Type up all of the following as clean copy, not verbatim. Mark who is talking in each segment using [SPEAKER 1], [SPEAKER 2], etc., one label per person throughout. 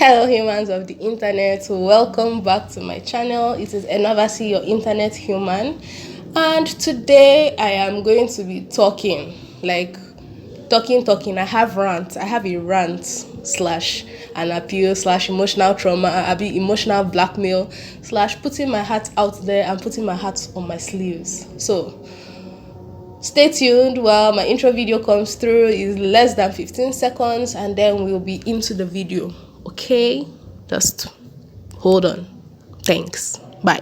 [SPEAKER 1] Hello humans of the internet, welcome back to my channel. It is Enovasi, your internet human, and today I am going to be talking. I have a rant slash an appeal slash emotional trauma, emotional blackmail slash putting my heart out there and putting my heart on my sleeves. So stay tuned while my intro video comes through. Is less than 15 seconds and then we'll be into the video. Okay, just hold on. Thanks. Bye.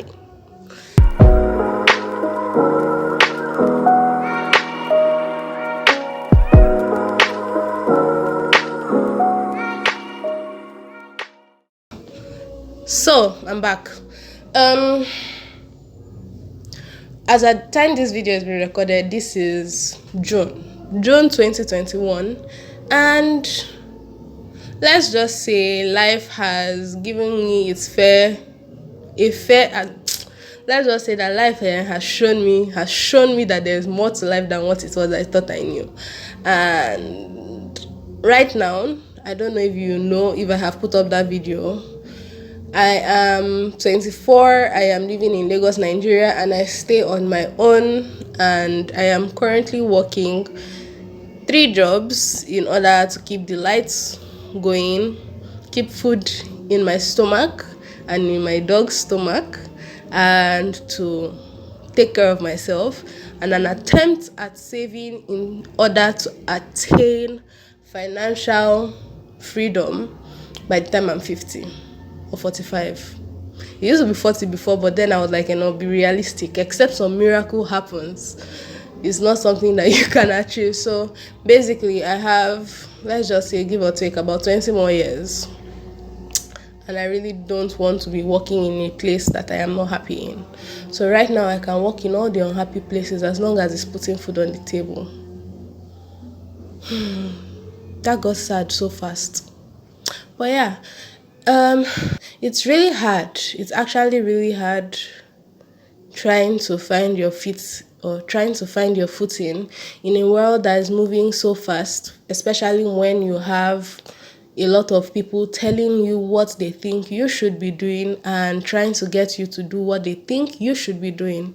[SPEAKER 1] So I'm back. As at time this video is being recorded, this is June 2021, and let's just say life has given me its fair. Let's just say that life has shown me that there's more to life than what it was I thought I knew. And right now, I don't know if I have put up that video. I am 24. I am living in Lagos, Nigeria, and I stay on my own. And I am currently working 3 jobs in order to keep the lights going, keep food in my stomach and in my dog's stomach, and to take care of myself, and an attempt at saving in order to attain financial freedom by the time I'm 50 or 45. It used to be 40 before, but then I was like, be realistic. Except some miracle happens, it's not something that you can achieve. So basically, I have, let's just say, give or take, about 20 more years. And I really don't want to be working in a place that I am not happy in. So right now, I can work in all the unhappy places as long as it's putting food on the table. That got sad so fast. But yeah, it's really hard. It's actually really hard trying to find your feet or trying to find your footing in a world that is moving so fast, especially when you have a lot of people telling you what they think you should be doing and trying to get you to do what they think you should be doing.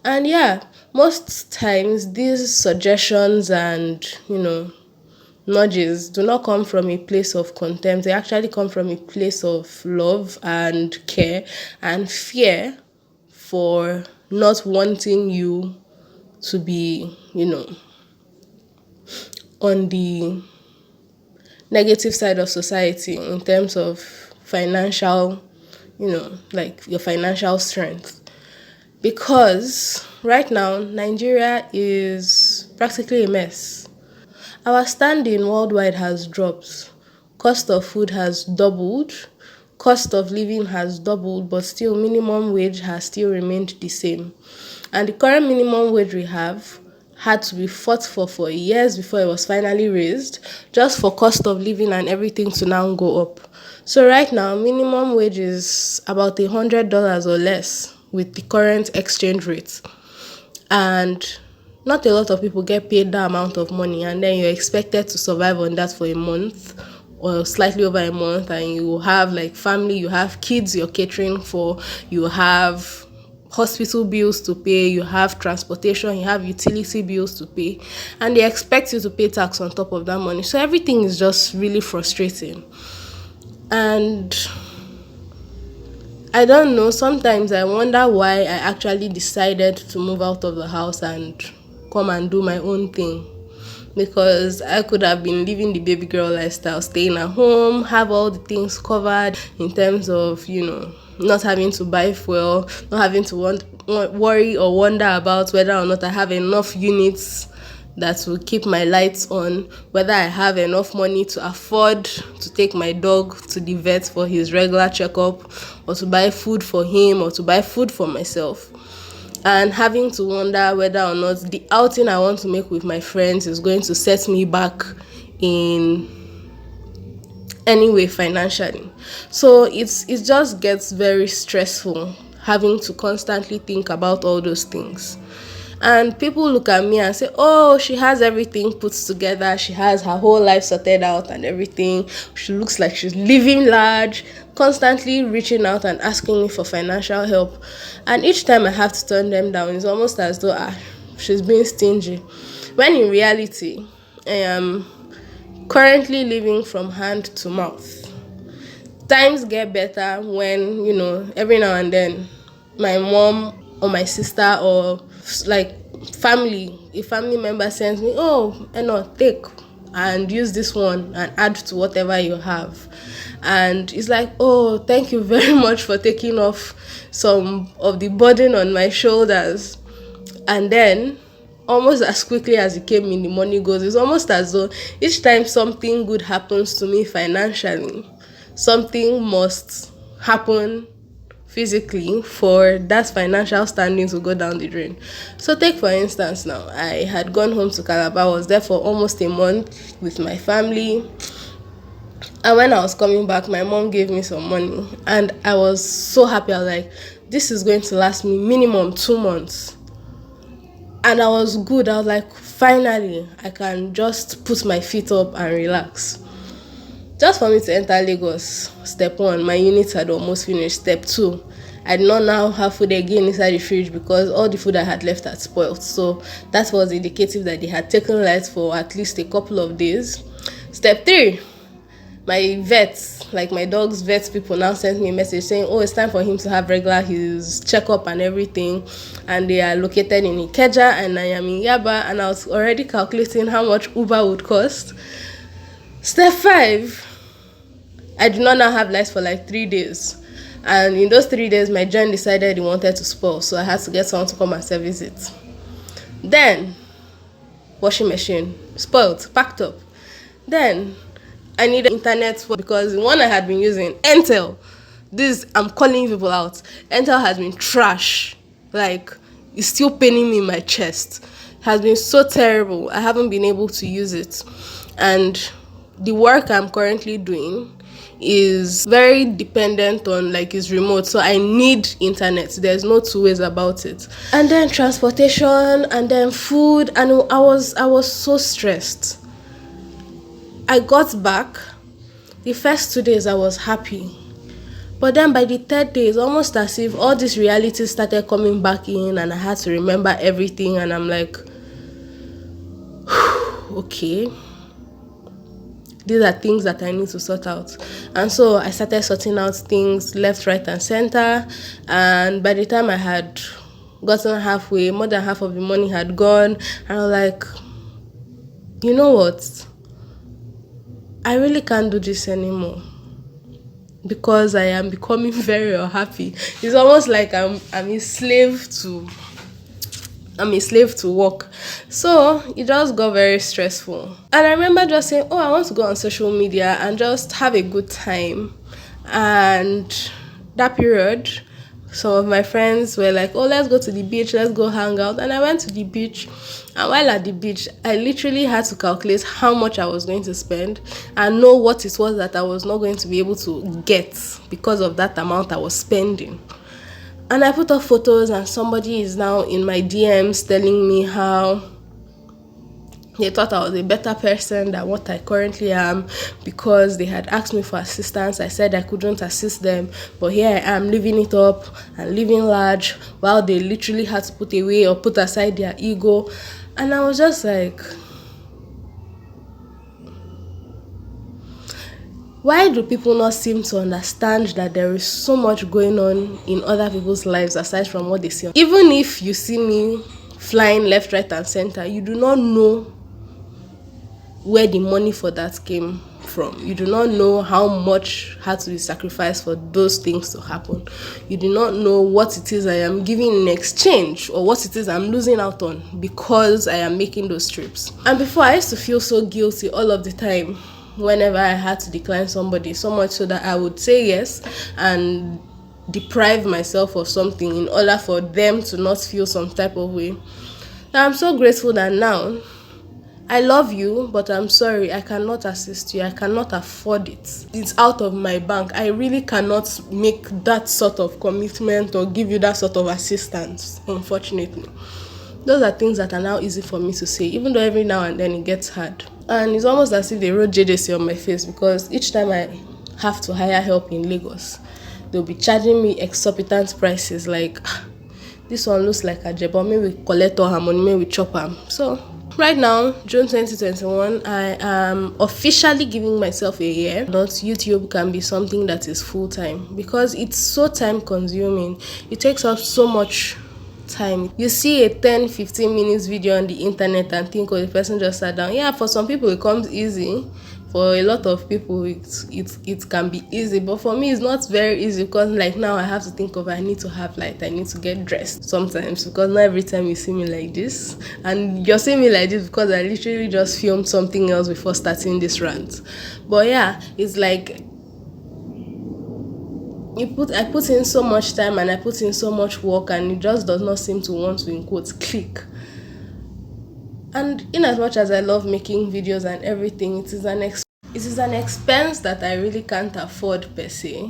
[SPEAKER 1] And yeah, most times these suggestions and, nudges do not come from a place of contempt. They actually come from a place of love and care and fear for not wanting you to be, on the negative side of society in terms of financial, like your financial strength. Because right now, Nigeria is practically a mess. Our standing worldwide has dropped. Cost of food has doubled. Cost of living has doubled, but still minimum wage has still remained the same. And the current minimum wage we have had to be fought for years before it was finally raised, just for cost of living and everything to now go up. So right now, minimum wage is about $100 or less with the current exchange rate. And not a lot of people get paid that amount of money, and then you're expected to survive on that for a month or slightly over a month, and you have like family, you have kids you're catering for, you have hospital bills to pay, you have transportation, you have utility bills to pay, and they expect you to pay tax on top of that money. So everything is just really frustrating. And I don't know, sometimes I wonder why I actually decided to move out of the house and come and do my own thing. Because I could have been living the baby girl lifestyle, staying at home, have all the things covered in terms of, not having to buy fuel, not having to worry or wonder about whether or not I have enough units that will keep my lights on, whether I have enough money to afford to take my dog to the vet for his regular checkup, or to buy food for him, or to buy food for myself. And having to wonder whether or not the outing I want to make with my friends is going to set me back in any way financially. So it just gets very stressful having to constantly think about all those things. And people look at me and say, oh, she has everything put together. She has her whole life sorted out and everything. She looks like she's living large, constantly reaching out and asking me for financial help. And each time I have to turn them down, it's almost as though she's being stingy. When in reality, I am currently living from hand to mouth. Times get better when, every now and then my mom or my sister or like a family member sends me, oh, take and use this one and add to whatever you have. And it's like, oh, thank you very much for taking off some of the burden on my shoulders. And then almost as quickly as it came in, the money goes. It's almost as though each time something good happens to me financially, something must happen physically for that financial standing to go down the drain. So take for instance now, I had gone home to Calabar, was there for almost a month with my family. And when I was coming back, my mom gave me some money and I was so happy. I was like, this is going to last me minimum 2 months. And I was good. I was like, finally, I can just put my feet up and relax. Just for me to enter Lagos, step 1, my unit had almost finished. Step 2, I did not now have food again inside the fridge because all the food I had left had spoiled. So that was indicative that they had taken light for at least a couple of days. Step 3, my vets, like my dog's vet people, now sent me a message saying, oh, it's time for him to have his checkup and everything. And they are located in Ikeja and I am in Yaba. And I was already calculating how much Uber would cost. Step 5, I did not now have lights for like 3 days. And in those 3 days, my gen decided he wanted to spoil. So I had to get someone to come and service it. Then, washing machine, spoiled, packed up. Then, I needed internet because the one I had been using, Intel, I'm calling people out. Intel has been trash. Like, it's still paining me in my chest. It has been so terrible. I haven't been able to use it. And the work I'm currently doing is very dependent on it's remote, so I need internet. There's no two ways about it. And then transportation, and then food, and I was so stressed. I got back. The first 2 days I was happy, but then by the third day it's almost as if all this reality started coming back in and I had to remember everything. And I'm like, okay, these are things that I need to sort out. And so I started sorting out things left, right, and center. And by the time I had gotten halfway, more than half of the money had gone. And I was like, you know what? I really can't do this anymore because I am becoming very unhappy. It's almost like I'm a slave to work. So it just got very stressful. And I remember just saying, oh, I want to go on social media and just have a good time. And that period, some of my friends were like, oh, let's go to the beach, let's go hang out. And I went to the beach. And while at the beach, I literally had to calculate how much I was going to spend and know what it was that I was not going to be able to get because of that amount I was spending. And I put up photos and somebody is now in my DMs telling me how they thought I was a better person than what I currently am because they had asked me for assistance. I said I couldn't assist them, but here I am living it up and living large while they literally had to put away or put aside their ego. And I was just like, why do people not seem to understand that there is so much going on in other people's lives aside from what they see? Even if you see me flying left, right, and center, you do not know where the money for that came from. You do not know how much had to be sacrificed for those things to happen. You do not know what it is I am giving in exchange or what it is I'm losing out on because I am making those trips. And before, I used to feel so guilty all of the time whenever I had to decline somebody, so much so that I would say yes and deprive myself of something in order for them to not feel some type of way. Now, I'm so grateful that now I love you, but I'm sorry, I cannot assist you. I cannot afford it. It's out of my bank. I really cannot make that sort of commitment or give you that sort of assistance, unfortunately. Those are things that are now easy for me to say, even though every now and then it gets hard. And it's almost as if they wrote JJC on my face, because each time I have to hire help in Lagos, they'll be charging me exorbitant prices. Like, this one looks like a job, but maybe we collect all her money, maybe we chop her. So right now, June 2021, I am officially giving myself a year. Not YouTube can be something that is full time, because it's so time consuming. It takes up so much time. You see a 10-15 minutes video on the internet and think, oh, the person just sat down. Yeah, for some people it comes easy. For a lot of people it can be easy, but for me it's not very easy, because like now I have to think of, I need to have light, I need to get dressed sometimes, because not every time you see me like this, and you're seeing me like this because I literally just filmed something else before starting this rant. But yeah, it's like I put in so much time and I put in so much work, and it just does not seem to want to, in quotes, click. And in as much as I love making videos and everything, it is an expense that I really can't afford per se.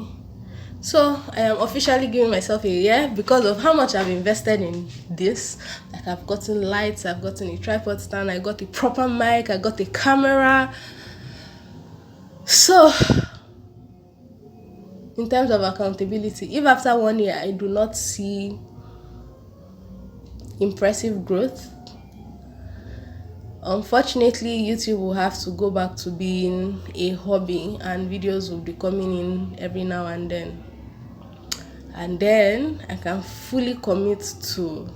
[SPEAKER 1] So I am officially giving myself a year, because of how much I've invested in this. Like, I've gotten lights, I've gotten a tripod stand, I got a proper mic, I got a camera. So in terms of accountability, if after 1 year I do not see impressive growth, unfortunately YouTube will have to go back to being a hobby, and videos will be coming in every now and then. And then I can fully commit to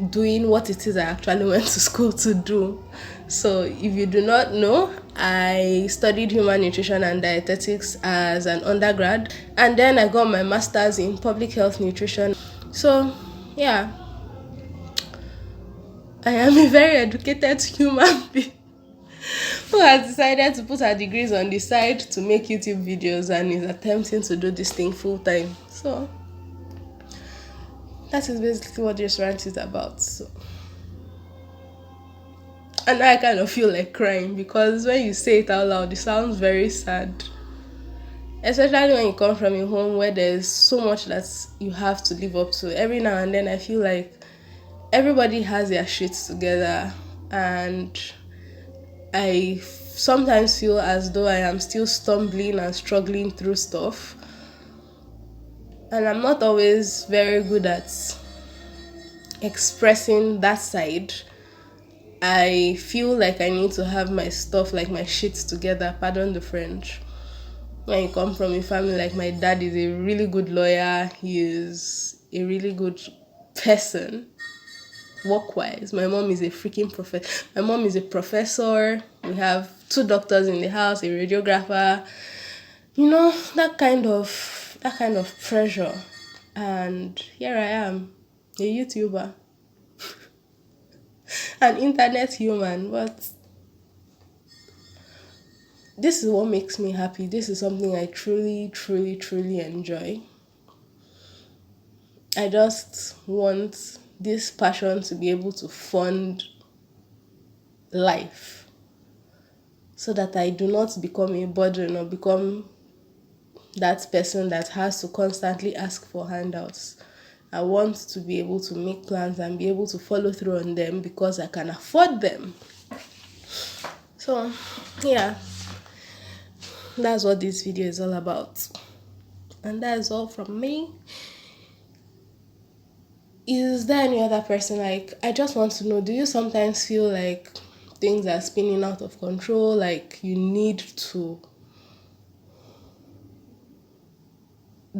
[SPEAKER 1] doing what it is I actually went to school to do. So if you do not know, I studied human nutrition and dietetics as an undergrad, and then I got my master's in public health nutrition. So yeah, I am a very educated human being who has decided to put her degrees on the side to make YouTube videos, and is attempting to do this thing full time. So that is basically what this rant is about. So, and I kind of feel like crying, because when you say it out loud, it sounds very sad. Especially when you come from a home where there's so much that you have to live up to. Every now and then I feel like everybody has their shit together, and I sometimes feel as though I am still stumbling and struggling through stuff. And I'm not always very good at expressing that side. I feel like I need to have my stuff, like my shit together, pardon the French. When you come from a family, like my dad is a really good lawyer, he is a really good person, work-wise. My mom is a freaking professor. My mom is a professor. We have 2 doctors in the house, a radiographer. You know, that kind of pressure. And here I am, a YouTuber, an internet human. But this is what makes me happy. This is something I truly, truly, truly enjoy. I just want this passion to be able to fund life, so that I do not become a burden or become that person that has to constantly ask for handouts. I want to be able to make plans and be able to follow through on them, because I can afford them. So yeah, that's what this video is all about. And that's all from me. Is there any other person, like, I just want to know, do you sometimes feel like things are spinning out of control, like you need to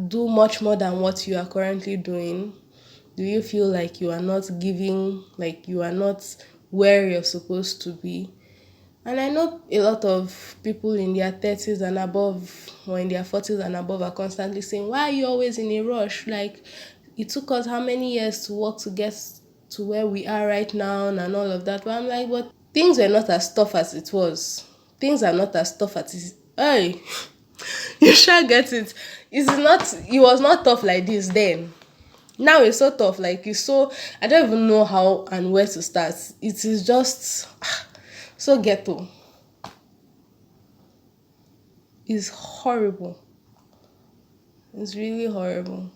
[SPEAKER 1] do much more than what you are currently doing? Do you feel like you are not giving, like you are not where you're supposed to be? And I know a lot of people in their 30s and above, or in their 40s and above, are constantly saying, why are you always in a rush? Like, it took us how many years to work to get to where we are right now, and all of that. But I'm like, but things were not as tough as it was. Things are not as tough as it is. Hey, you sure get it. It was not tough like this then. Now it's so tough. Like, it's so, I don't even know how and where to start. It is just so ghetto. It's horrible. It's really horrible.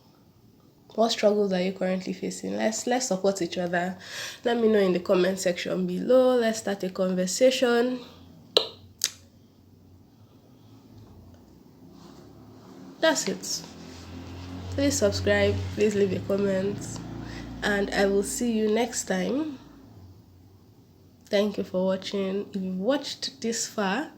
[SPEAKER 1] What struggles are you currently facing? Let's support each other. Let me know in the comment section below. Let's start a conversation. That's it. Please subscribe, please leave a comment, and I will see you next time. Thank you for watching. If you've watched this far,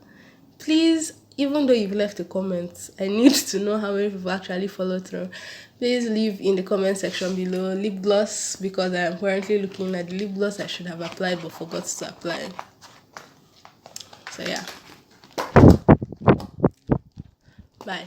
[SPEAKER 1] please, even though you've left a comment, I need to know how many people actually follow through. Please leave in the comment section below lip gloss, because I am currently looking at the lip gloss I should have applied but forgot to apply. So yeah, bye.